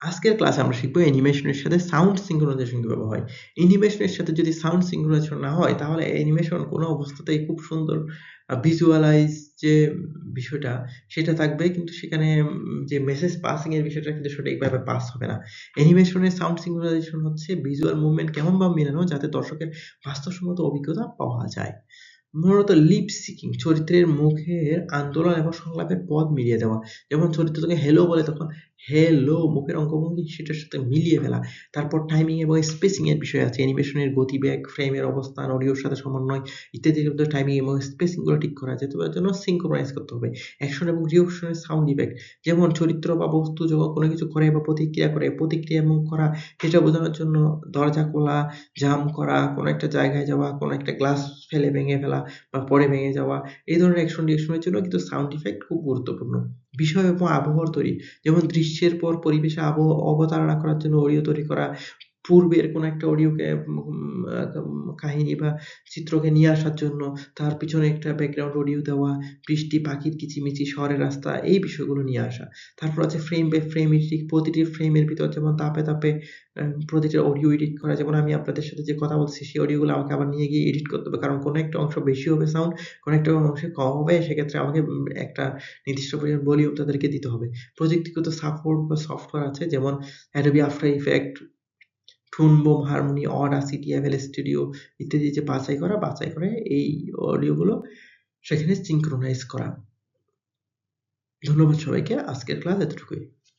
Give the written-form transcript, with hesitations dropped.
আজকের ক্লাসে আমরা শিখব অ্যানিমেশনের সাথে সাউন্ড সিনক্রোনাইজেশন কিভাবে হয়। অ্যানিমেশনের সাথে যদি সাউন্ড সিনক্রোনাইজেশন না হয় তাহলে অ্যানিমেশন কোনো অবস্থাতেই খুব সুন্দর ভিজুয়ালাইজ যে বিষয়টা সেটা থাকবে, কিন্তু সেখানে যে মেসেজ পাসিং এর বিষয়টা কিন্তু সঠিকভাবে পাস হবে না। অ্যানিমেশনের সাউন্ড সিনক্রোনাইজেশন হচ্ছে ভিজুয়াল মুভমেন্ট কেমনভাবে মেলানো যাতে দর্শকের বাস্তবসম্মত অভিজ্ঞতা পাওয়া যায়। মূলত লিপ সিকিং, চরিত্রের মুখের আন্দোলন এবং সংলাপের পদ মিলিয়ে দেওয়া। যেমন চরিত্র তোকে হ্যালো বলে তখন হ্যালো মুখের অঙ্গভঙ্গি সেটার সাথে মিলিয়ে ফেলা। তারপর টাইমিং এবং স্পেসিং এর বিষয় আছে। অ্যানিমেশনের গতিবেগ, ফ্রেমের অবস্থান, অডিওর সাথে সমন্বয় ইত্যাদির মধ্যে টাইমিং এবং স্পেসিং গুলো ঠিক করা যায়। তবে এর জন্য সিনক্রোনাইজ করতে হবে। অ্যাকশন এবং রিঅ্যাকশনের সাউন্ড ইফেক্ট, যেমন চরিত্র বা বস্তু যখন কোনো কিছু করে বা প্রতিক্রিয়া করে, প্রতিক্রিয়া এবং করা সেটা বোঝানোর জন্য দরজা খোলা, জাম্প করা, কোনো একটা জায়গায় যাওয়া, কোনো একটা গ্লাস ফেলে ভেঙে ফেলা বা পরে ভেঙে যাওয়া, এই ধরনের অ্যাকশন রিঅ্যাকশনের জন্য কিন্তু সাউন্ড ইফেক্ট খুব গুরুত্বপূর্ণ। বিষয় এবং আবহাওয়ার তৈরি, যেমন দৃশ্যের পর পরিবেশে অবতারণা করার জন্য অডিও তৈরি করা, পূর্বের কোনো একটা অডিওকে কাহিনী বা চিত্রকে নিয়ে আসার জন্য তার পিছনে একটা ব্যাকগ্রাউন্ড অডিও দেওয়া, বৃষ্টি, পাখির কিচিমিচি, শহরের রাস্তা, এই বিষয়গুলো নিয়ে আসা। তারপর আছে ফ্রেম বাই ফ্রেম এডিটিং, প্রতিটি ফ্রেমের ভিতর যেমন ধাপে ধাপে প্রতিটা অডিও এডিট করা। যেমন আমি আপনাদের সাথে যে কথা বলছি সেই অডিওগুলো আমাকে আবার নিয়ে গিয়ে এডিট করতে হবে। কারণ কোনো একটা অংশ বেশি হবে সাউন্ড, কোনো একটা অংশে কম হবে। সেক্ষেত্রে আমাকে একটা নির্দিষ্ট পরিমাণ ভলিউম তাদেরকে দিতে হবে। প্রযুক্তিগত সাপোর্ট বা সফটওয়্যার আছে, যেমন Adobe After Effects, Toon Boom, Harmony, Audacity, FL Studio ইত্যাদি যে বাছাই করে এই অডিওগুলো সেখানে সিনক্রোনাইজ করা। ধন্যবাদ সবাইকে। আজকের ক্লাস এতটুকুই।